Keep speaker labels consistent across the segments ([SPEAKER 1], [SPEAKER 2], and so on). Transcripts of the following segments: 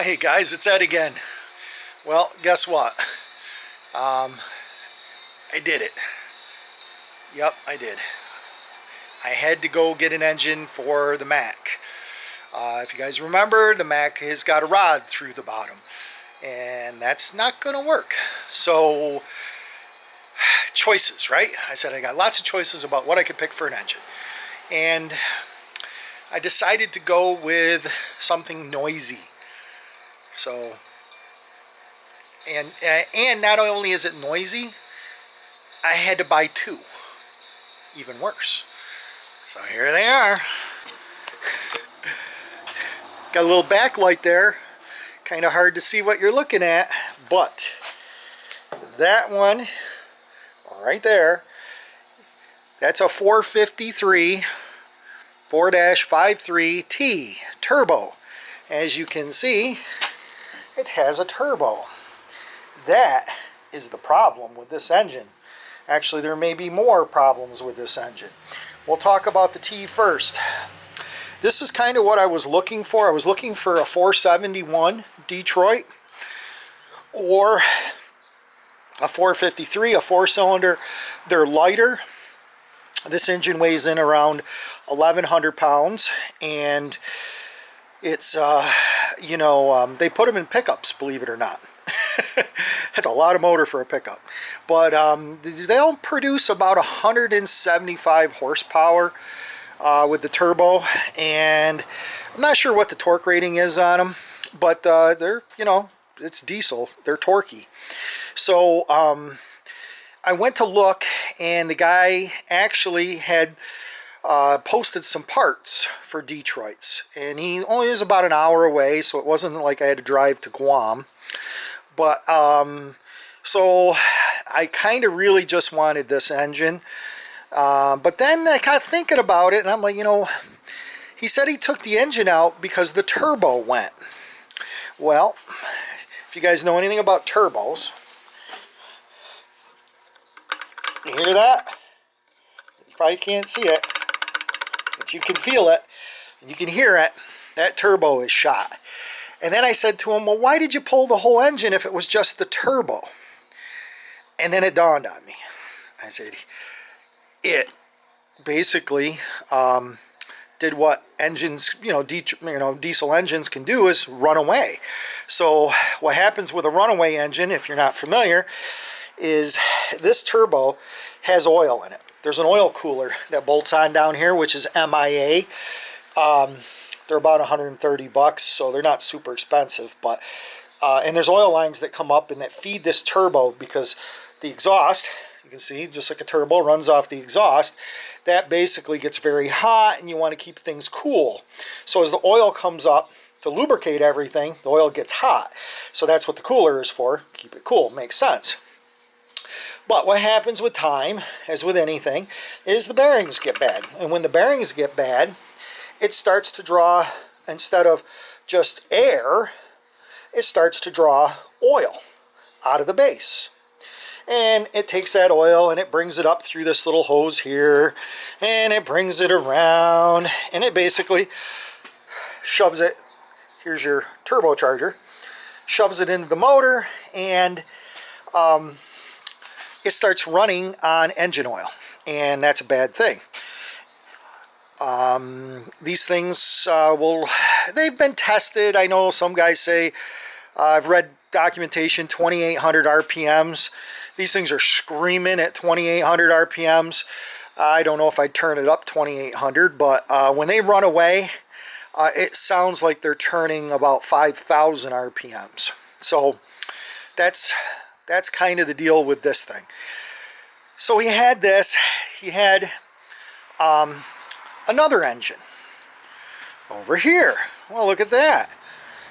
[SPEAKER 1] Hey guys, it's Ed again. Well, guess what? I did it. Yep, I did. I had to go get an engine for the Mack. If you guys remember, the Mack has got a rod through the bottom, and that's not going to work. So, choices, right? I said I got lots of choices about what I could pick for an engine. And I decided to go with something noisy. So, and not only is it noisy, I had to buy two. Even worse. So here they are. Got a little backlight there. Kind of hard to see what you're looking at, but that one right there, that's a 453 4-53T turbo. As you can see, it has a turbo. That is the problem with this engine. Actually, there may be more problems with this engine. We'll talk about the T first. This is kind of what I was looking for. I was looking for a 471 Detroit or a 453, a four-cylinder. They're lighter. This engine weighs in around 1,100 pounds, and it's, they put them in pickups, believe it or not. That's a lot of motor for a pickup. But they'll produce about 175 horsepower with the turbo, and I'm not sure what the torque rating is on them, but they're, it's diesel. They're torquey. So I went to look, and the guy actually had posted some parts for Detroits, and he only was about an hour away, so it wasn't like I had to drive to Guam. But so I kind of really just wanted this engine, but then I got thinking about it, and I'm like, he said he took the engine out because the turbo went. Well, if you guys know anything about turbos, you hear that? You probably can't see it, but you can feel it, and you can hear it. That turbo is shot. And then I said to him, well, why did you pull the whole engine if it was just the turbo? And then it dawned on me. I said, it basically did what engines, diesel engines can do, is run away. So what happens with a runaway engine, if you're not familiar, is this turbo has oil in it. There's an oil cooler that bolts on down here, which is MIA. They're about 130 bucks, so they're not super expensive. But and there's oil lines that come up and that feed this turbo, because the exhaust, you can see, just like a turbo, runs off the exhaust. That basically gets very hot, and you want to keep things cool. So as the oil comes up to lubricate everything, the oil gets hot. So that's what the cooler is for, keep it cool. Makes sense. But what happens with time, as with anything, is the bearings get bad. And when the bearings get bad, it starts to draw, instead of just air, it starts to draw oil out of the base. And it takes that oil and it brings it up through this little hose here, and it brings it around, and it basically shoves it, here's your turbocharger, shoves it into the motor, and it starts running on engine oil, and that's a bad thing. These things they've been tested. I know some guys say, I've read documentation, 2,800 RPMs. These things are screaming at 2,800 RPMs. I don't know if I'd turn it up 2,800, but when they run away, it sounds like they're turning about 5,000 RPMs. So that's kind of the deal with this thing. So he had this. He had another engine over here. Well, look at that.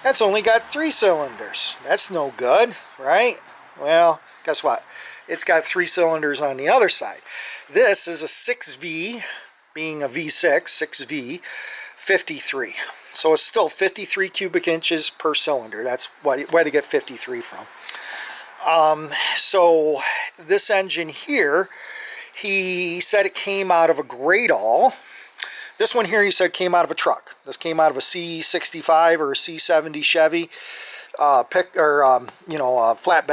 [SPEAKER 1] That's only got 3 cylinders. That's no good, right? Well, guess what? It's got 3 cylinders on the other side. This is a 6V, being a V6, 6V, 53. So it's still 53 cubic inches per cylinder. That's why they get 53 from. So this engine here, he said it came out of a Gradall This one here, he said, came out of a truck. This came out of a C65 or a C70 Chevy flatbed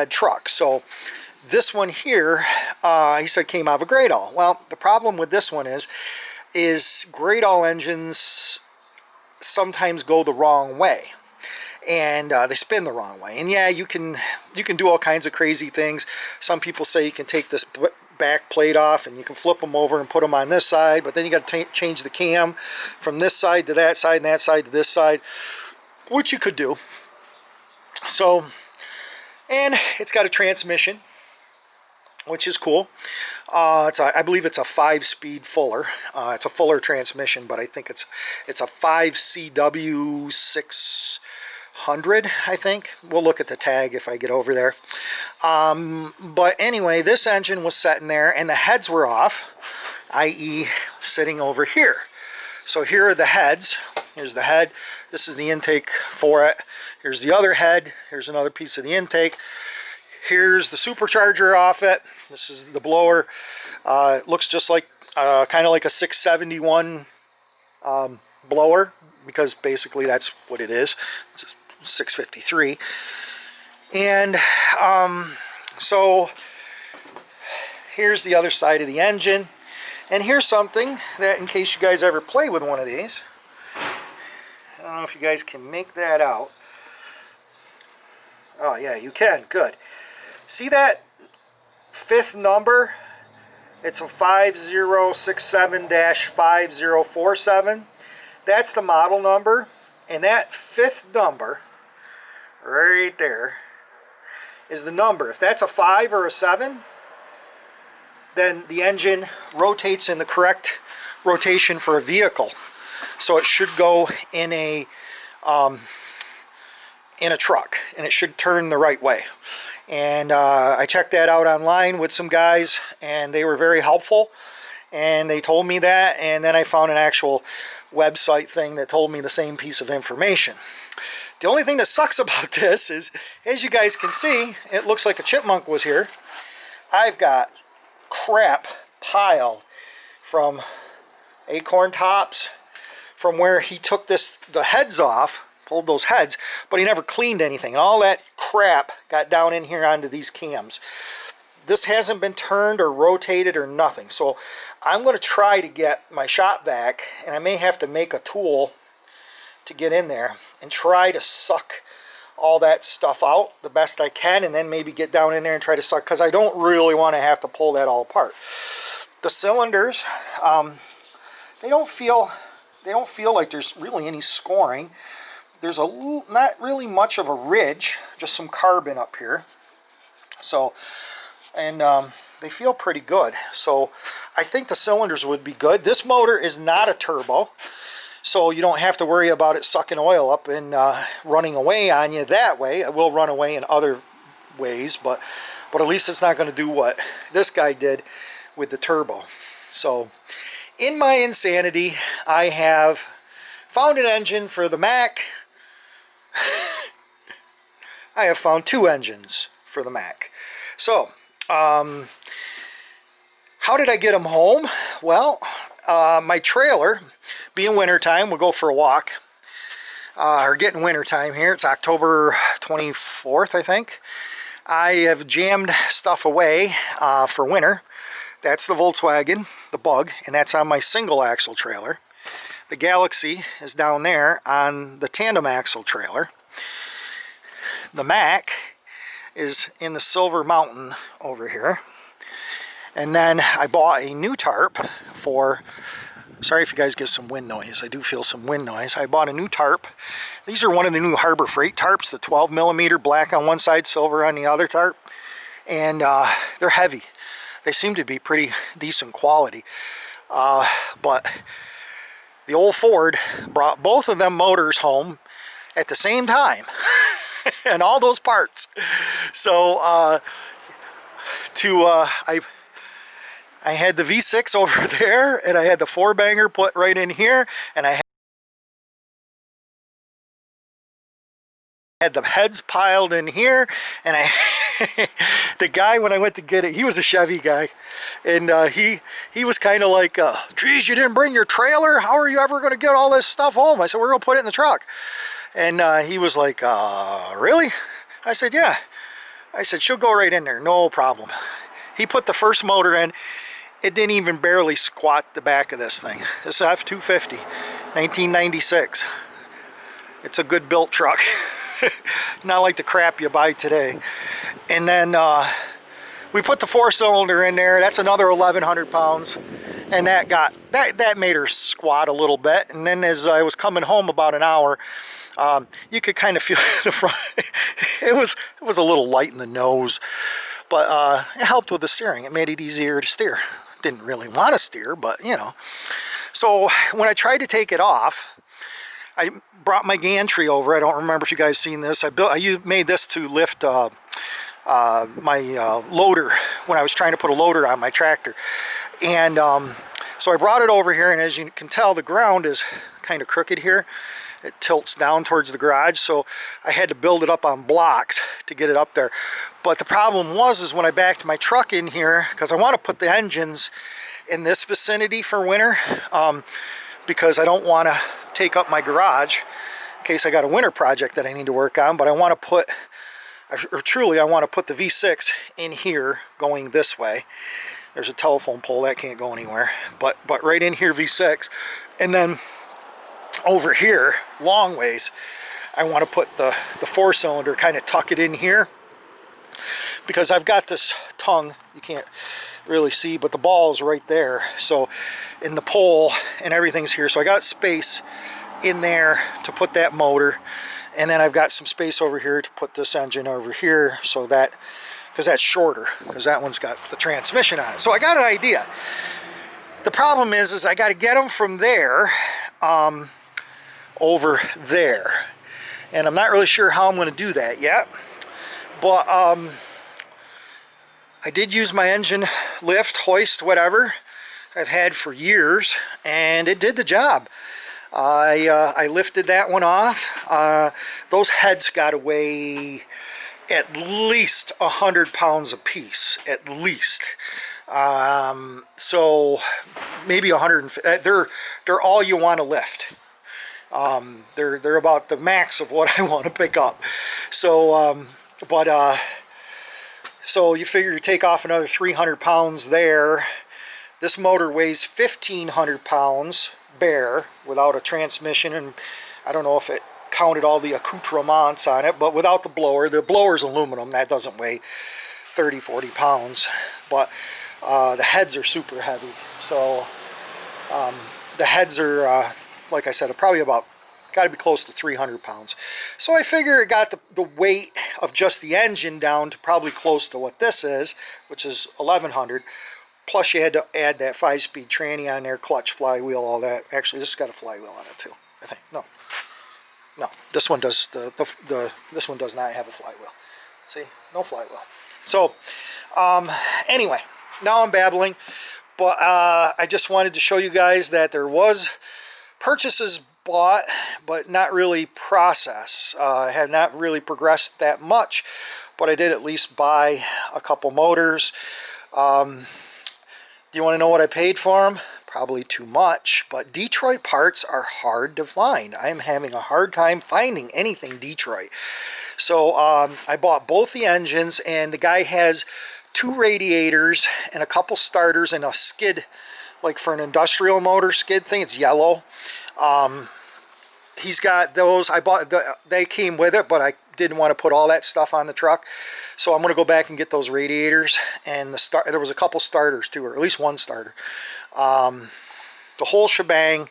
[SPEAKER 1] truck. So this one here, he said, came out of a Gradall. Well, the problem with this one is Gradall engines sometimes go the wrong way. And they spin the wrong way. And yeah, you can do all kinds of crazy things. Some people say you can take this back plate off and you can flip them over and put them on this side, but then you got to change the cam from this side to that side and that side to this side, which you could do. So, and it's got a transmission, which is cool. I believe it's a 5-speed Fuller. It's a Fuller transmission, but I think it's a 5CW600, I think. We'll look at the tag if I get over there. But anyway, this engine was sitting there and the heads were off, i.e. sitting over here. So here are the heads. Here's the head. This is the intake for it. Here's the other head. Here's another piece of the intake. Here's the supercharger off it. This is the blower. It looks just like kind of like a 671 blower, because basically that's what it is. It's a 653. And so here's the other side of the engine. And here's something that, in case you guys ever play with one of these, I don't know if you guys can make that out. Oh yeah, you can. Good. See that 5th number? It's a 5067-5047. That's the model number. And that 5th number right there is the number. If that's a 5 or a 7, then the engine rotates in the correct rotation for a vehicle. So it should go in a truck, and it should turn the right way. And I checked that out online with some guys, and they were very helpful, and they told me that. And then I found an actual website thing that told me the same piece of information. The only thing that sucks about this is, as you guys can see, it looks like a chipmunk was here. I've got crap piled from acorn tops, from where he took the heads off, pulled those heads, but he never cleaned anything. All that crap got down in here onto these cams. This hasn't been turned or rotated or nothing. So I'm going to try to get my shop vac, and I may have to make a tool to get in there and try to suck all that stuff out the best I can, and then maybe get down in there and try to suck, because I don't really want to have to pull that all apart. The cylinders, they don't feel like there's really any scoring. There's not really much of a ridge, just some carbon up here. So, and they feel pretty good. So I think the cylinders would be good. This motor is not a turbo, so you don't have to worry about it sucking oil up and running away on you that way. It will run away in other ways, but at least it's not going to do what this guy did with the turbo. So in my insanity, I have found an engine for the Mack. I have found 2 engines for the Mack. So, how did I get them home? Well, my trailer, being wintertime, we'll go for a walk. Or getting wintertime here. It's October 24th, I think. I have jammed stuff away for winter. That's the Volkswagen, the Bug, and that's on my single axle trailer. The Galaxy is down there on the tandem axle trailer. The Mack is in the Silver Mountain over here. And then I bought a new tarp for, sorry if you guys get some wind noise, I do feel some wind noise. I bought a new tarp. These are one of the new Harbor Freight tarps, the 12mm, black on one side, silver on the other tarp. And they're heavy. They seem to be pretty decent quality. But the old Ford brought both of them motors home at the same time. And all those parts. So I had the V6 over there, and I had the 4-banger put right in here, and I had the heads piled in here, and I the guy, when I went to get it, he was a Chevy guy, and he was kind of like, geez, you didn't bring your trailer? How are you ever going to get all this stuff home? I said, we're going to put it in the truck. And he was like, really? I said, yeah. I said, she'll go right in there, no problem. He put the first motor in. It didn't even barely squat the back of this thing. This F-250, 1996. It's a good built truck. Not like the crap you buy today. And then we put the 4-cylinder in there. That's another 1,100 pounds. And that made her squat a little bit. And then as I was coming home about an hour, you could kind of feel the front. It was a little light in the nose, but it helped with the steering. It made it easier to steer. Didn't really want to steer, but you know. So when I tried to take it off, I brought my gantry over. I don't remember if you guys seen this. I made this to lift my loader when I was trying to put a loader on my tractor. And so I brought it over here, and as you can tell, the ground is kind of crooked here. It tilts down towards the garage, so I had to build it up on blocks to get it up there. But the problem was when I backed my truck in here, because I want to put the engines in this vicinity for winter, because I don't want to take up my garage in case I got a winter project that I need to work on. But I want to put, or truly I want to put the V6 in here going this way. There's a telephone pole that can't go anywhere, but right in here, V6. And then over here, long ways, I want to put the 4-cylinder, kind of tuck it in here, because I've got this tongue, you can't really see, but the ball is right there. So in the pole and everything's here, so I got space in there to put that motor, and then I've got some space over here to put this engine over here, so that, because that's shorter, because that one's got the transmission on it. So I got an idea. The problem is I got to get them from there over there, and I'm not really sure how I'm going to do that yet, but I did use my engine lift, hoist, whatever I've had for years, and it did the job. I lifted that one off. Those heads got to weigh at least 100 pounds a piece, at least. So maybe 150. They're all you want to lift. They're about the max of what I want to pick up. So so you figure you take off another 300 pounds there. This motor weighs 1,500 pounds bare without a transmission, and I don't know if it counted all the accoutrements on it, but without the blower's aluminum, that doesn't weigh 30-40 pounds, but the heads are super heavy. So the heads are like I said, probably about, got to be close to 300 pounds. So I figure it got the weight of just the engine down to probably close to what this is, which is 1,100. Plus you had to add that 5-speed tranny on there, clutch, flywheel, all that. Actually, this has got a flywheel on it too, I think. No, this one does. This one does not have a flywheel. See, no flywheel. So anyway, now I'm babbling, but I just wanted to show you guys that there was purchases bought, but not really processed. I have not really progressed that much, but I did at least buy a couple motors. Do you want to know what I paid for them? Probably too much, but Detroit parts are hard to find. I'm having a hard time finding anything Detroit. So I bought both the engines, and the guy has 2 radiators and a couple starters and a skid, like for an industrial motor skid thing. It's yellow. He's got those. I bought they came with it, but I didn't want to put all that stuff on the truck, so I'm going to go back and get those radiators and there was a couple starters too, or at least one starter. The whole shebang,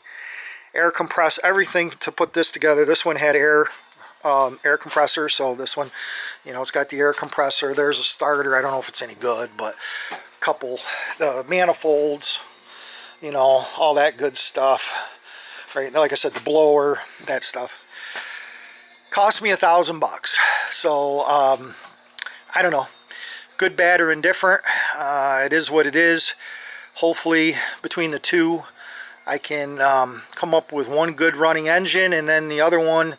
[SPEAKER 1] air compressor, everything to put this together. This one had air compressor, so this one, you know, it's got the air compressor. There's a starter. I don't know if it's any good, but a couple manifolds, you know, all that good stuff. Right, like I said, the blower, that stuff. Cost me $1,000. So I don't know, good, bad, or indifferent. It is what it is. Hopefully between the two I can come up with one good running engine, and then the other one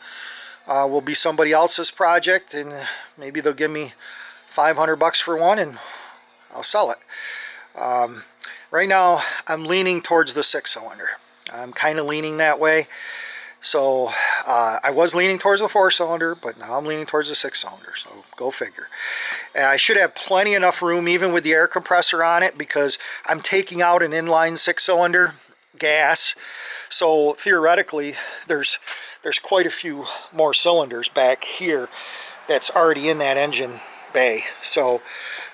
[SPEAKER 1] will be somebody else's project, and maybe they'll give me $500 for one, and I'll sell it. Right now, I'm leaning towards the 6-cylinder. I'm kind of leaning that way. So I was leaning towards the 4-cylinder, but now I'm leaning towards the 6-cylinder. So go figure. And I should have plenty enough room, even with the air compressor on it, because I'm taking out an inline 6-cylinder gas. So theoretically, there's quite a few more cylinders back here that's already in that engine bay. So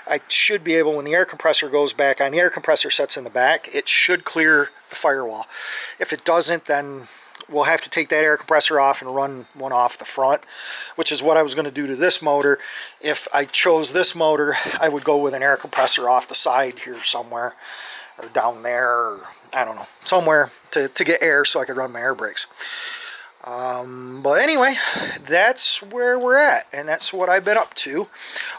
[SPEAKER 1] I should be able, when the air compressor goes back on, the air compressor sets in the back, it should clear the firewall. If it doesn't, then we'll have to take that air compressor off and run one off the front, which is what I was going to do to this motor. If I chose this motor, I would go with an air compressor off the side here somewhere, or down there, or I don't know, somewhere to get air so I could run my air brakes. But anyway, that's where we're at, and that's what I've been up to.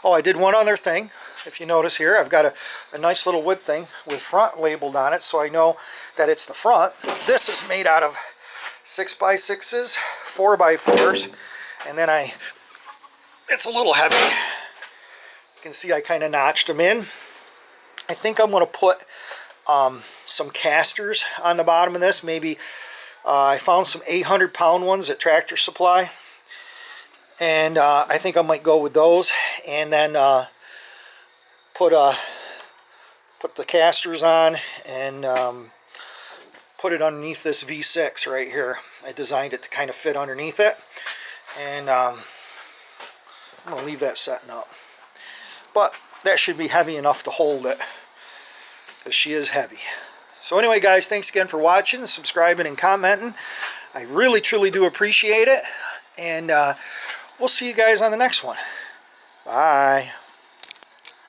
[SPEAKER 1] Oh, I did one other thing. If you notice here, I've got a nice little wood thing with front labeled on it, so I know that it's the front. This is made out of 6x6s, 4x4s, and then it's a little heavy. You can see I kind of notched them in. I think I'm going to put some casters on the bottom of this. Maybe I found some 800-pound ones at Tractor Supply, and I think I might go with those, and then put the casters on and put it underneath this V6 right here. I designed it to kind of fit underneath it, and I'm going to leave that setting up. But that should be heavy enough to hold it, because she is heavy. So anyway, guys, thanks again for watching, subscribing, and commenting. I really, truly do appreciate it, and we'll see you guys on the next one. Bye.